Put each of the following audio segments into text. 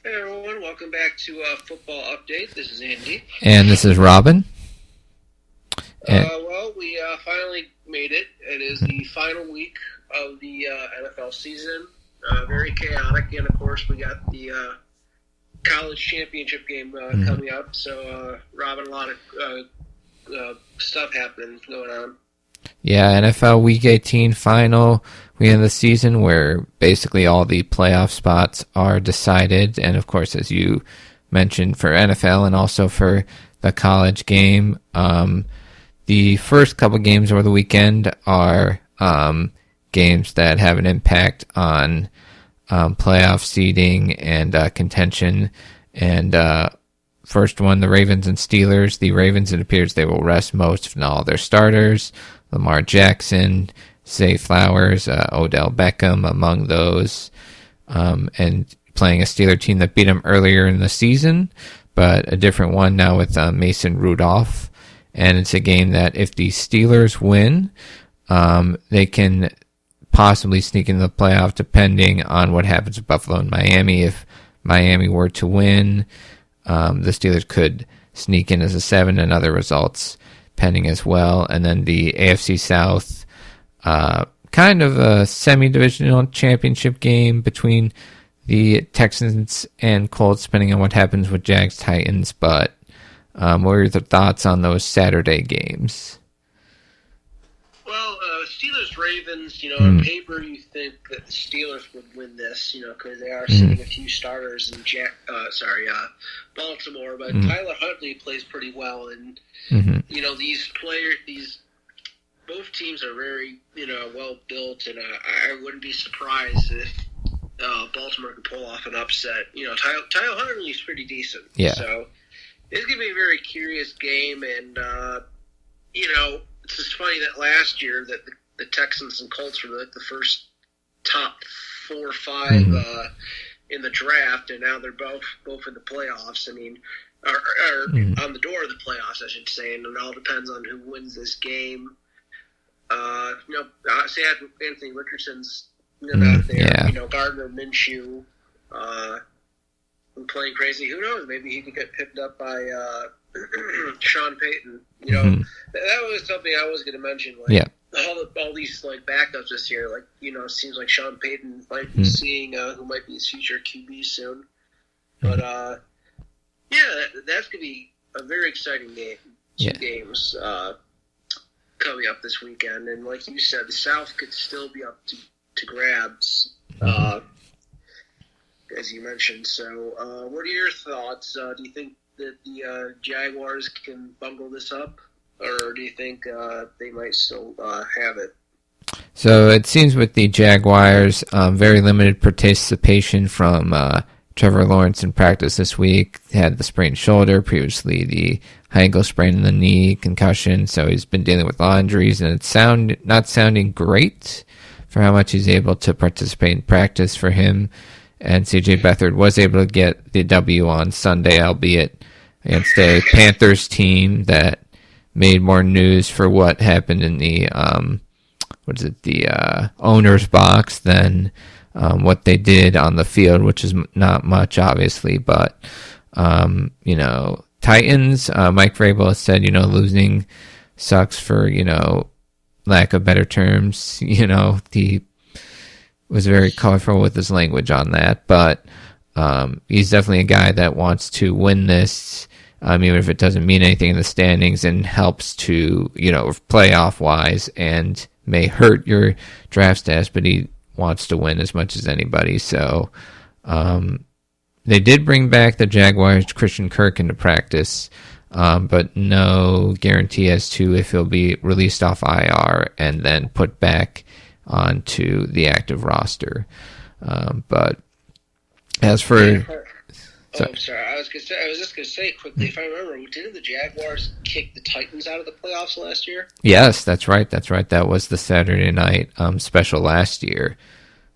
Hey everyone, welcome back to Football Update. This is Andy. And this is Robin. Well, we finally made it. It is the final week of the NFL season. Very chaotic, and of course we got the college championship game coming up. So, Robin, a lot of stuff happening going on. Yeah, NFL Week 18 final week of the season where basically all the playoff spots are decided. And, of course, as you mentioned, for NFL and also for the college game, the first couple games over the weekend are games that have an impact on playoff seeding and contention. And first one, the Ravens and Steelers. The Ravens, it appears they will rest most, if not all, their starters. Lamar Jackson, Zay Flowers, Odell Beckham among those, and playing a Steeler team that beat them earlier in the season, but a different one now with Mason Rudolph. And it's a game that if the Steelers win, they can possibly sneak into the playoff depending on what happens with Buffalo and Miami. If Miami were to win, the Steelers could sneak in as a 7 and other results pending as well. And then the AFC South, kind of a semi-divisional championship game between the Texans and Colts, depending on what happens with Jags Titans. But what are your thoughts on those Saturday games? Well, Steelers-Ravens, on paper you think that the Steelers would win this, because they are sitting a few starters in Baltimore, but Tyler Huntley plays pretty well, and, these players, both teams are very, well-built, and I wouldn't be surprised if Baltimore could pull off an upset. Tyler Huntley is pretty decent, so it's going to be a very curious game, and, it's just funny that last year that the Texans and Colts were like the first top 4 or 5 in the draft, and now they're both in the playoffs. I mean, are on the door of the playoffs, I should say, and it all depends on who wins this game. Say Anthony Richardson's not there. Yeah. Gardner Minshew playing crazy. Who knows? Maybe he could get picked up by Sean Payton. That was something I was going to mention. All these backups this year. It seems like Sean Payton might be seeing who might be his future QB soon. But that's going to be a very exciting game. Two games coming up this weekend, and like you said, the South could still be up to grabs. As you mentioned. So, what are your thoughts? Do you think that the Jaguars can bungle this up, or do you think they might still have it? So it seems with the Jaguars, very limited participation from Trevor Lawrence in practice this week. He had the sprained shoulder, previously the high ankle sprain in the knee, concussion, so he's been dealing with law injuries, and it's not sounding great for how much he's able to participate in practice for him. And C.J. Beathard was able to get the W on Sunday, albeit against a Panthers team that made more news for what happened in the owner's box than what they did on the field, which is not much, obviously. But Titans, Mike Vrabel has said, losing sucks for lack of better terms. He was very colorful with his language on that, but he's definitely a guy that wants to win this, even if it doesn't mean anything in the standings, and helps to, playoff wise, and may hurt your draft status, but he wants to win as much as anybody. So they did bring back the Jaguars' Christian Kirk into practice, but no guarantee as to if he'll be released off IR and then put back onto the active roster. But as for... I'm sorry. I was just going to say quickly, if I remember, didn't the Jaguars kick the Titans out of the playoffs last year? Yes, that's right. That was the Saturday night special last year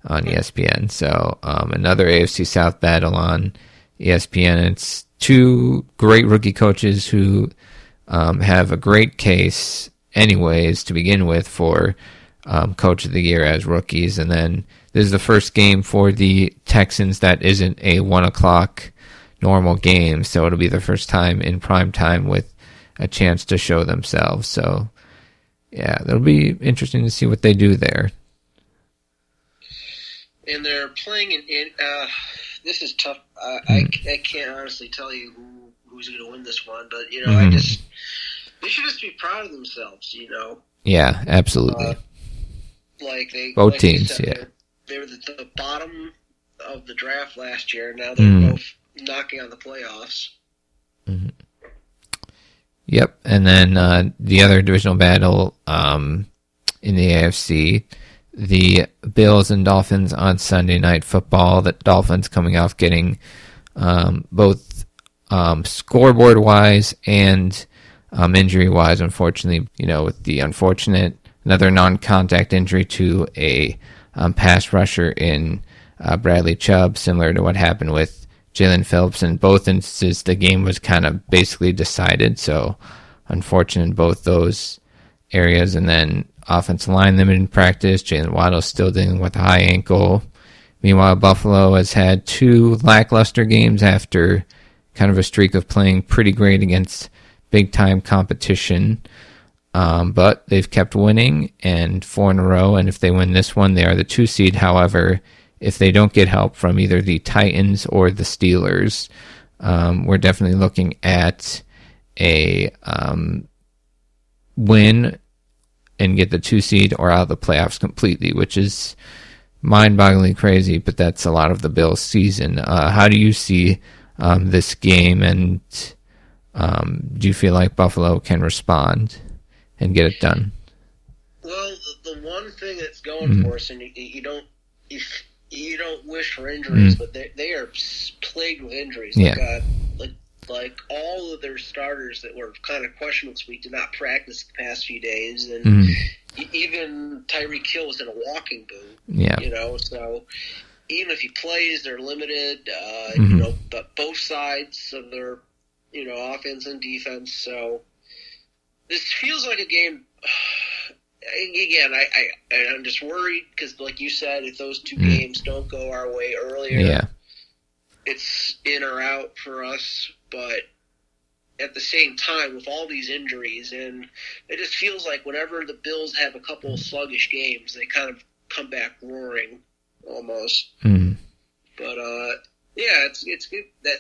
on ESPN. So another AFC South battle on ESPN. It's two great rookie coaches who have a great case anyways to begin with for Coach of the Year as rookies, and then this is the first game for the Texans that isn't a 1 o'clock normal game, so it'll be the first time in prime time with a chance to show themselves. So, yeah, it'll be interesting to see what they do there. And they're playing in this is tough. I can't honestly tell you who's going to win this one, but, they should just be proud of themselves, Yeah, absolutely. Both teams, They were the bottom of the draft last year. Now they're both knocking on the playoffs. Mm-hmm. Yep, and then the other divisional battle in the AFC, the Bills and Dolphins on Sunday Night Football. The Dolphins coming off getting both scoreboard-wise and injury-wise, unfortunately, with the another non-contact injury to a pass rusher in Bradley Chubb, similar to what happened with Jalen Phillips. In both instances, the game was kind of basically decided, so unfortunate in both those areas. And then offensive line limited in practice. Jalen Waddle still dealing with a high ankle. Meanwhile, Buffalo has had 2 lackluster games after kind of a streak of playing pretty great against big-time competition. But they've kept winning, and 4 in a row, and if they win this one, they are the 2 seed. However, if they don't get help from either the Titans or the Steelers, we're definitely looking at a win and get the 2 seed or out of the playoffs completely, which is mind-bogglingly crazy, but that's a lot of the Bills' season. How do you see this game, and do you feel like Buffalo can respond and get it done? Well, the one thing that's going for us, and you don't wish for injuries, but they are plagued with injuries. Yeah. Like all of their starters that were kind of questionable this week did not practice the past few days, and even Tyreek Hill was in a walking boot. Yeah. So even if he plays, they're limited. But both sides of their offense and defense. So this feels like a game. Again, I'm just worried because, like you said, if those 2 games don't go our way earlier, it's in or out for us. But at the same time, with all these injuries, and it just feels like whenever the Bills have a couple of sluggish games, they kind of come back roaring almost. But it's good that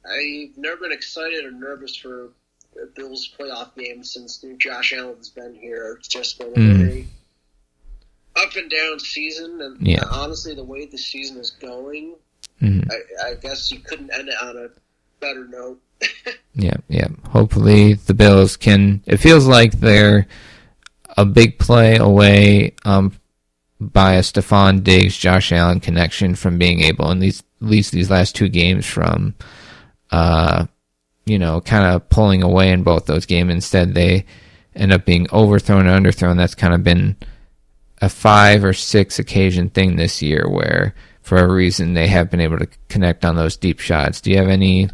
I've never been excited or nervous for the Bills playoff game since Josh Allen's been here. It's just been a very up and down season, and honestly, the way the season is going, I guess you couldn't end it on a better note. Yeah. Hopefully the Bills can. It feels like they're a big play away by a Stephon Diggs, Josh Allen connection from being able, in at least these last 2 games, from kind of pulling away in both those games. Instead, they end up being overthrown and underthrown. That's kind of been a 5 or 6 occasion thing this year where, for a reason, they have been able to connect on those deep shots. Do you have any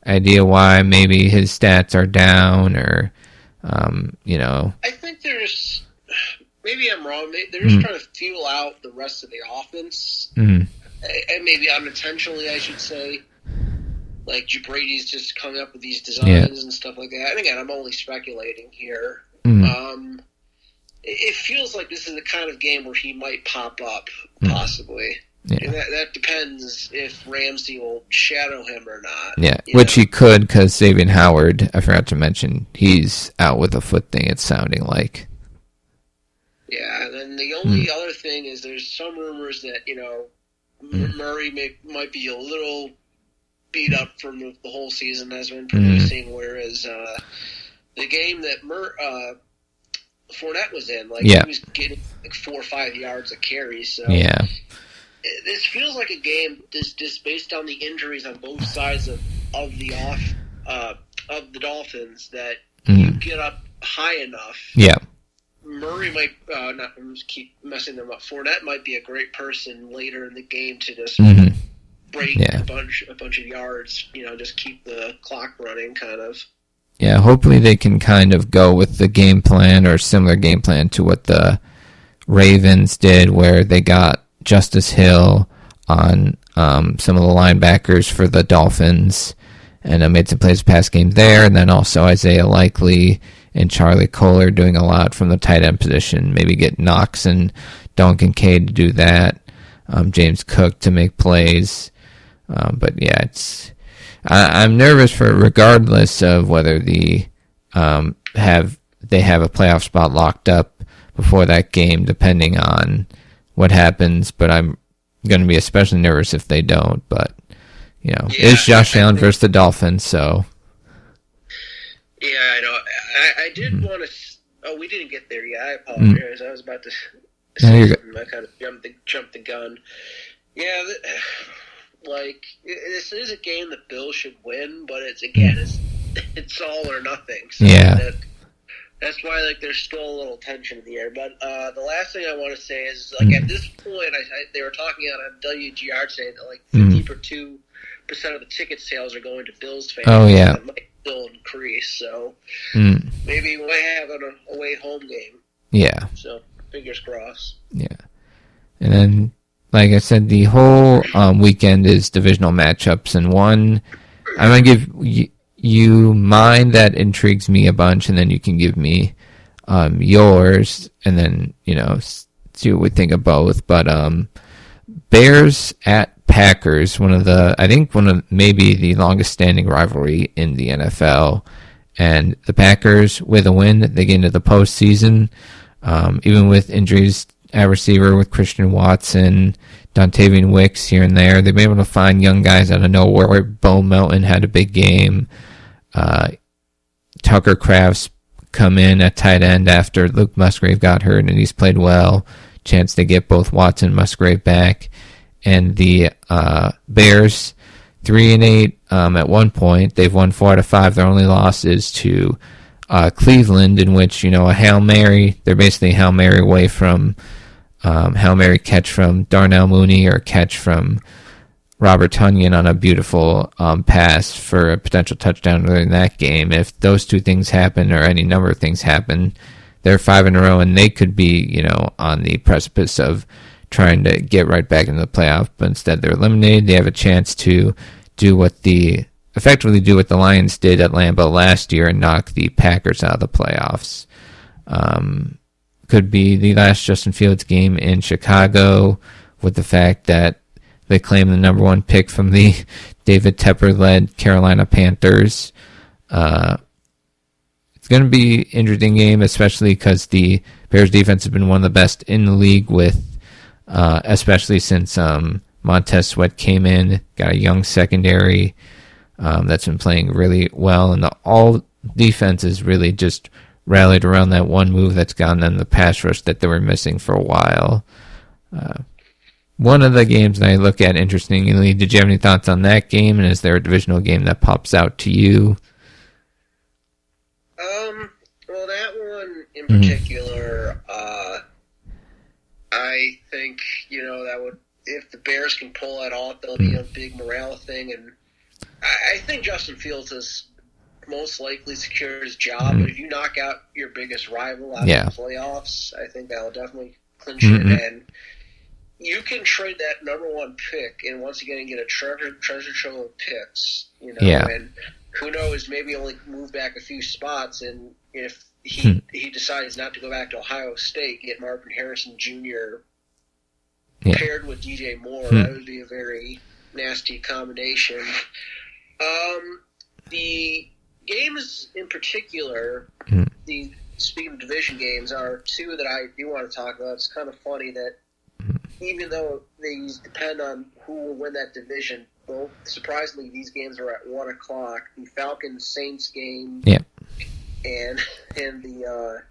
idea why maybe his stats are down, or, I think maybe I'm wrong. They're just trying to feel out the rest of the offense. And maybe unintentionally, I should say. Like, Brady's just coming up with these designs and stuff like that. And again, I'm only speculating here. It feels like this is the kind of game where he might pop up, possibly. Yeah. And that depends if Ramsey will shadow him or not. Yeah, which he could, because Xavier Howard, I forgot to mention, he's out with a foot thing, it's sounding like. Yeah, and then the only other thing is there's some rumors that, Murray might be a little beat up from the whole season has been producing, whereas the game that Fournette was in, he was getting 4 or 5 yards of carry. So this feels like a game just based on the injuries on both sides of the Dolphins that you get up high enough. Yeah. Murray might not keep messing them up. Fournette might be a great person later in the game to just break a bunch of yards. Just keep the clock running, kind of. Yeah, hopefully they can kind of go with the game plan or similar game plan to what the Ravens did, where they got Justice Hill on some of the linebackers for the Dolphins, and made some plays pass game there. And then also Isaiah Likely and Charlie Kohler doing a lot from the tight end position. Maybe get Knox and Duncan Cade to do that. James Cook to make plays. But yeah, I'm nervous for regardless of whether they have a playoff spot locked up before that game, depending on what happens. But I'm going to be especially nervous if they don't. But it's Josh Allen versus the Dolphins, so. Yeah, I know. I did want to. Oh, we didn't get there yet. I apologize. I was about to say something. I kind of jumped the gun. Yeah, this is a game that Bills should win, but it's all or nothing. So yeah. That's why there's still a little tension in the air. But the last thing I want to say is at this point, they were talking on WGR saying that 52% of the ticket sales are going to Bills fans. Oh yeah. That might still increase. So maybe we might have an away home game. Yeah. So fingers crossed. Yeah. And then, like I said, the whole weekend is divisional matchups, and one I'm gonna give you mine that intrigues me a bunch, and then you can give me yours, and then see what we think of both. But Bears at Packers, one of maybe the longest standing rivalry in the NFL, and the Packers with a win, they get into the postseason, even with injuries at receiver with Christian Watson, Dontavian Wicks here and there. They've been able to find young guys out of nowhere. Bo Melton had a big game. Tucker Kraft's come in at tight end after Luke Musgrave got hurt, and he's played well. Chance to get both Watson and Musgrave back. And the Bears, 3-8 at one point. They've won 4 out of 5. Their only loss is to Cleveland, in which, a Hail Mary, they're basically Hail Mary away from Hail Mary catch from Darnell Mooney or catch from Robert Tonyan on a beautiful pass for a potential touchdown during that game. If those two things happen, or any number of things happen, they're 5 in a row, and they could be, on the precipice of trying to get right back into the playoff. But instead, they're eliminated. They have a chance to effectively do what the Lions did at Lambeau last year and knock the Packers out of the playoffs. Could be the last Justin Fields game in Chicago, with the fact that they claim the number 1 pick from the David Tepper-led Carolina Panthers. It's going to be an interesting game, especially because the Bears defense has been one of the best in the league, with especially since Montez Sweat came in, got a young secondary that's been playing really well, and all defenses really just rallied around that one move that's gotten them the pass rush that they were missing for a while. One of the games that I look at, interestingly, did you have any thoughts on that game, and is there a divisional game that pops out to you? Well, that one in particular, I think, that would, if the Bears can pull that off, that'll be a big morale thing, and I think Justin Fields has most likely secured his job, but if you knock out your biggest rival out of the playoffs, I think that'll definitely clinch it, and you can trade that number 1 pick and once again get a treasure trove of picks, and who knows, maybe only move back a few spots, and if he decides not to go back to Ohio State, get Marvin Harrison Jr. paired with DJ Moore, that would be a very nasty combination. The games in particular, speaking of division games, are 2 that I do want to talk about. It's kind of funny that even though they depend on who will win that division, both surprisingly these games are at 1 o'clock. The Falcons-Saints game and the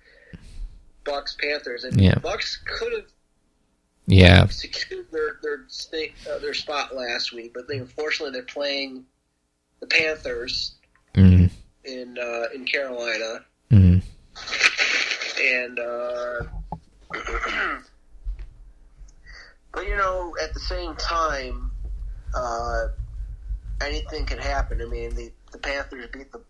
Bucks-Panthers. And the Bucks could have secured their spot last week, but unfortunately they're playing the Panthers in Carolina. And but at the same time, anything can happen. I mean, the Panthers beat the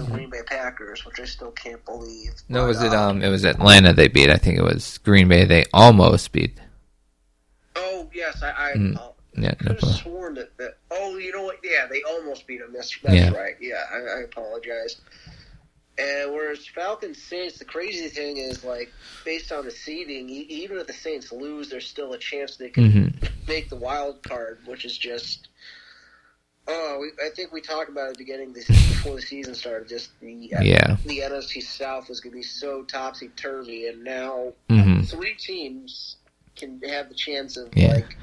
Green Bay Packers, which I still can't believe. No, it was Atlanta they beat. I think it was Green Bay they almost beat. Oh, yes, I Yeah, could have sworn that. Oh, you know what? Yeah, they almost beat them. That's right. Yeah, I apologize. And whereas Falcons Saints, the crazy thing is, like, based on the seeding, even if the Saints lose, there's still a chance they can make the wild card, which is just. I think we talked about it at the beginning before the season started. Just the NFC South was going to be so topsy turvy, and now 3 teams can have the chance of like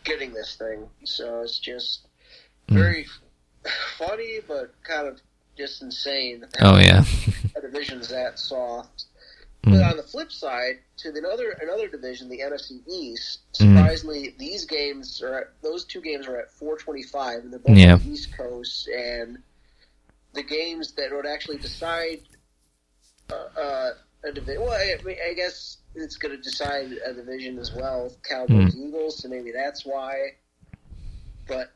getting this thing. So it's just very funny, but kind of just insane. Oh yeah, a division's that soft. But on the flip side, to another division, the NFC East, surprisingly, those 2 games are at 4:25, and they're both on the East Coast, and the games that would actually decide a division. Well, I guess it's going to decide a division as well, Cowboys Eagles, so maybe that's why. But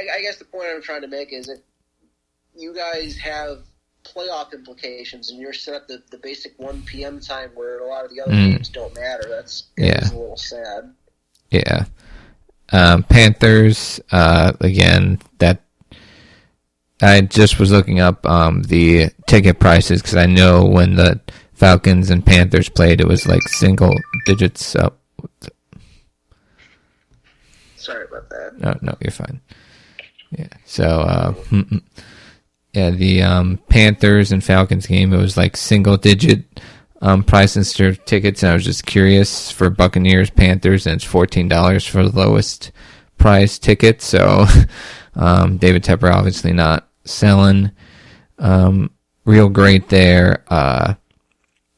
I guess the point I'm trying to make is that you guys have playoff implications, and you're set up the basic 1 p.m. time where a lot of the other games don't matter. That's a little sad. Yeah. Panthers, again, that I just was looking up the ticket prices because I know when the Falcons and Panthers played, it was like single digits up. Sorry about that. No, you're fine. Yeah. So, the Panthers and Falcons game, it was like single digit prices for tickets, and I was just curious for Buccaneers, Panthers, and it's $14 for the lowest price ticket. So David Tepper obviously not selling real great there.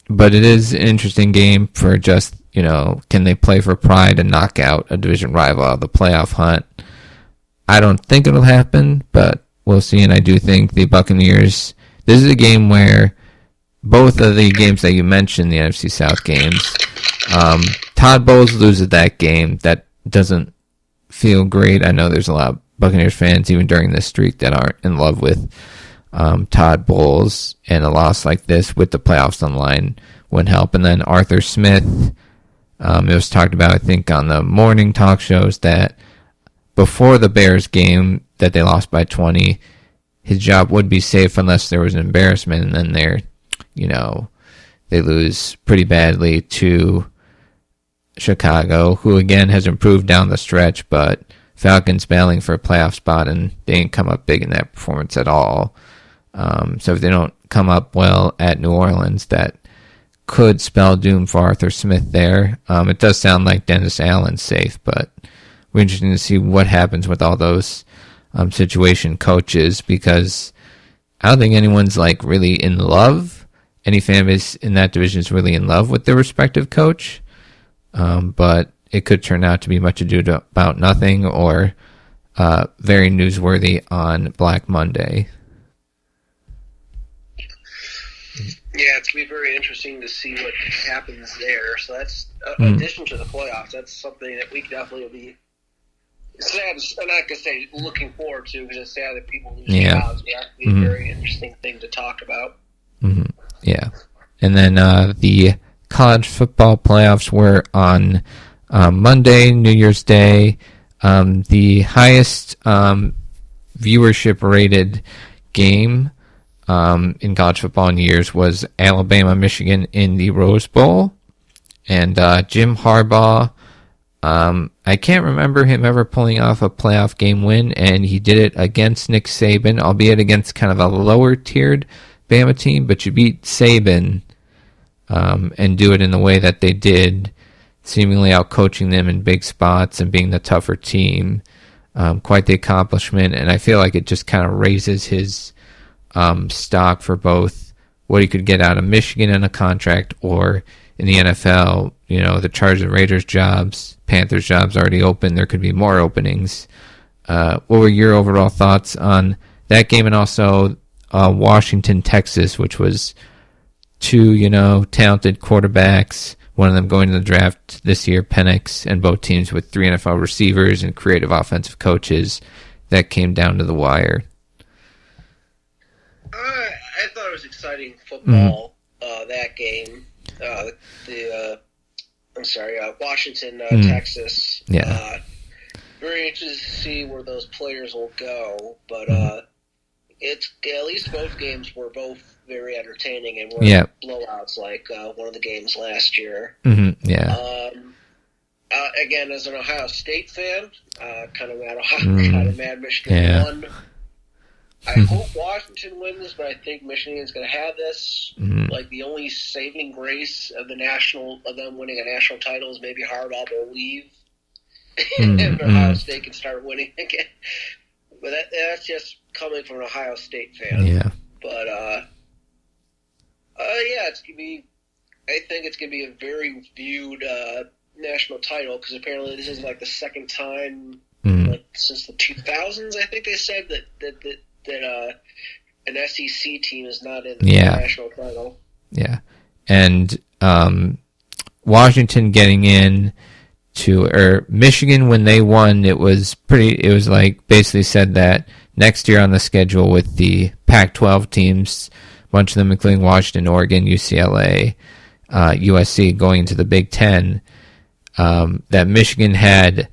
But it is an interesting game for just, can they play for pride and knock out a division rival out of the playoff hunt? I don't think it'll happen, but we'll see. And I do think the Buccaneers, this is a game where both of the games that you mentioned, the NFC South games, Todd Bowles loses that game. That doesn't feel great. I know there's a lot of Buccaneers fans, even during this streak, that aren't in love with Todd Bowles, and a loss like this with the playoffs on the line wouldn't help. And then Arthur Smith, it was talked about, I think, on the morning talk shows that before the Bears game that they lost by 20, his job would be safe unless there was an embarrassment, and then they lose pretty badly to Chicago, who again has improved down the stretch, but Falcons battling for a playoff spot, and they didn't come up big in that performance at all. So if they don't come up well at New Orleans, that could spell doom for Arthur Smith there. It does sound like Dennis Allen's safe, but we're interested to see what happens with all those situation coaches, because I don't think anyone's like really in love. Any fan base in that division is really in love with their respective coach. But it could turn out to be much ado about nothing, or very newsworthy on Black Monday. Yeah, it's going to be very interesting to see what happens there. So that's, in addition to the playoffs, that's something that we definitely will be sad. I'm not going to say looking forward to, because it's sad that people lose jobs. But that would be a very interesting thing to talk about. Yeah. And then the college football playoffs were on Monday, New Year's Day. The highest viewership rated game in college football in years was Alabama-Michigan in the Rose Bowl. And Jim Harbaugh, I can't remember him ever pulling off a playoff game win, and he did it against Nick Saban, albeit against kind of a lower-tiered Bama team, but you beat Saban and do it in the way that they did, seemingly out-coaching them in big spots and being the tougher team. Quite the accomplishment, and I feel like it just kind of raises his stock for both what he could get out of Michigan in a contract or in the NFL. The Chargers and Raiders jobs, Panthers jobs already open. There could be more openings. What were your overall thoughts on that game, and also Washington, Texas, which was two, talented quarterbacks, one of them going to the draft this year, Penix, and both teams with 3 NFL receivers and creative offensive coaches that came down to the wire? I thought it was exciting football, that game. The Washington, Texas. Yeah. Very interested to see where those players will go, but it's at least both games were both very entertaining and were blowouts like one of the games last year. Again, as an Ohio State fan, kind of mad Michigan won. I hope Washington wins, but I think Michigan's going to have this. Like, the only saving grace of them winning a national title is maybe Harbaugh will leave, and Ohio State can start winning again. But that's just coming from an Ohio State fan. Yeah. But it's gonna be. I think it's gonna be a very viewed national title because apparently this is like the second time since the 2000s. I think they said that an SEC team is not in the national title. Yeah, and Washington getting in or Michigan when they won, it was like basically said that next year on the schedule with the Pac-12 teams, a bunch of them including Washington, Oregon, UCLA, USC going into the Big Ten, that Michigan had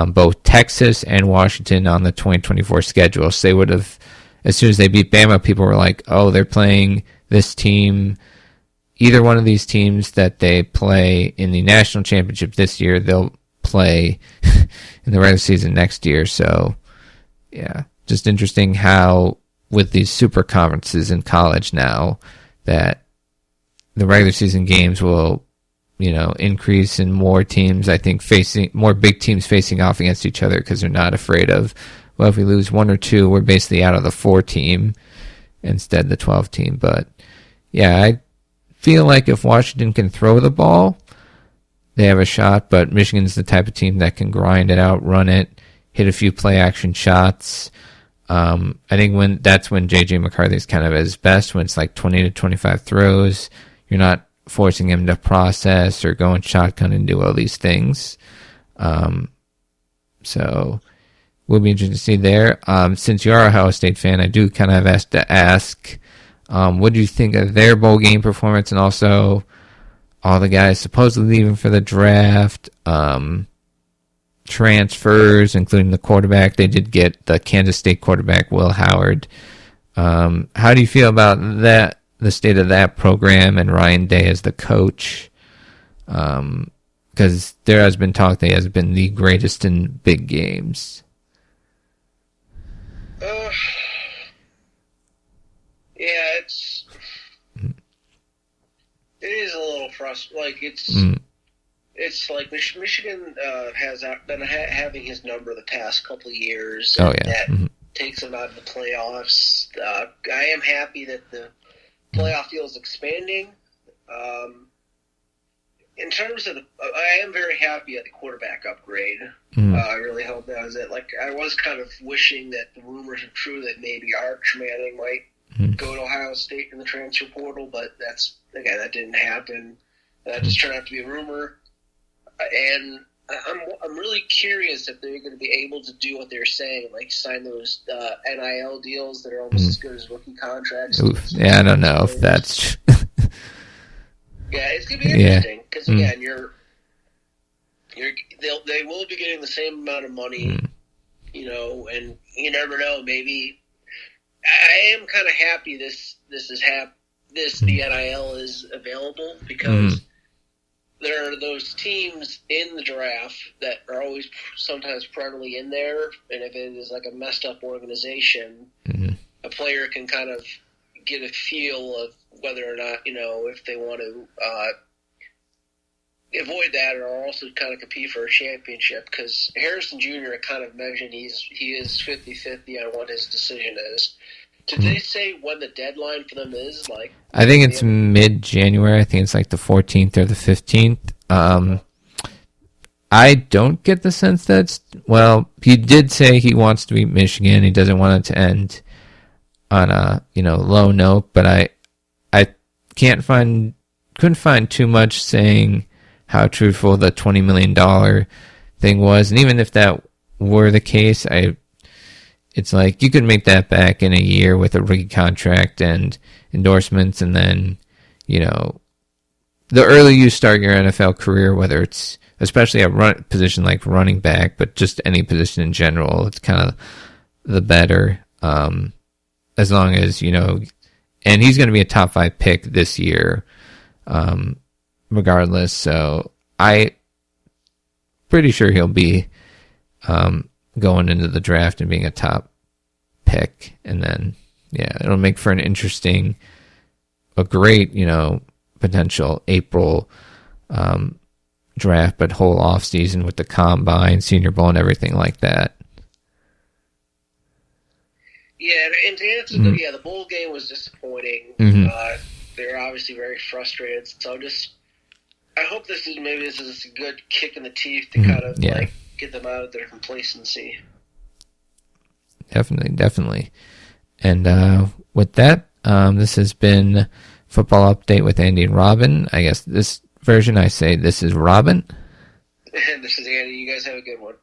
both Texas and Washington on the 2024 schedule. So they would have, as soon as they beat Bama, people were like, oh, they're playing this team. Either one of these teams that they play in the national championship this year, they'll play in the regular season next year. So, yeah, just interesting how with these super conferences in college now that the regular season games will, increase in more teams, I think, more big teams facing off against each other because they're not afraid of, well, if we lose one or two, we're basically out of the 4 team instead the 12 team. But, yeah, I feel like if Washington can throw the ball, they have a shot, but Michigan's the type of team that can grind it out, run it, hit a few play action shots. I think that's when J.J. McCarthy's kind of at his best, when it's like 20 to 25 throws. You're not forcing him to process or go and shotgun and do all these things. So we'll be interested to see there. Since you are a Ohio State fan, I do kind of have to ask, what do you think of their bowl game performance and also all the guys supposedly leaving for the draft, transfers, including the quarterback? They did get the Kansas State quarterback, Will Howard. How do you feel about that, the state of that program and Ryan Day as the coach? Because there has been talk that he has been the greatest in big games. Yeah, it is a little frustrating. Like it's like Michigan has been having his number the past couple of years. Oh yeah, that takes him out of the playoffs. I am happy that the playoff field is expanding. In terms of I am very happy at the quarterback upgrade. I really hope that was it. Like, I was kind of wishing that the rumors are true that maybe Arch Manning might go to Ohio State in the transfer portal, but that didn't happen. That just turned out to be a rumor. And I'm really curious if they're going to be able to do what they're saying, like sign those NIL deals that are almost as good as rookie contracts. Yeah, I don't know if that's. Yeah, it's going to be interesting because again, they will be getting the same amount of money, and you never know. Maybe I am kind of happy the NIL is available because there are those teams in the draft that are always sometimes perennially in there, and if it is like a messed up organization, a player can kind of get a feel of whether or not, if they want to avoid that or also kind of compete for a championship. Because Harrison Jr. kind of mentioned he is 50-50 on what his decision is. Did they say when the deadline for them is? Like, I think it's mid-January. I think it's like the 14th or the 15th. I don't get the sense he did say he wants to beat Michigan. He doesn't want it to end on a low note, but I couldn't find too much saying how truthful the $20 million thing was. And even if that were the case, it's like you could make that back in a year with a rookie contract and endorsements, and then the earlier you start your NFL career, whether it's especially a position like running back, but just any position in general, it's kind of the better. As long as, and he's going to be a top 5 pick this year, regardless. So I pretty sure he'll be going into the draft and being a top pick. And then, it'll make for a great, potential April draft, but whole off season with the combine, Senior Bowl, and everything like that. Yeah, and to answer the bowl game was disappointing. They're obviously very frustrated. So I hope this is a good kick in the teeth to kind of get them out of their complacency. Definitely. And with that, this has been Football Update with Andy and Robin. I guess this version I say this is Robin. And this is Andy. You guys have a good one.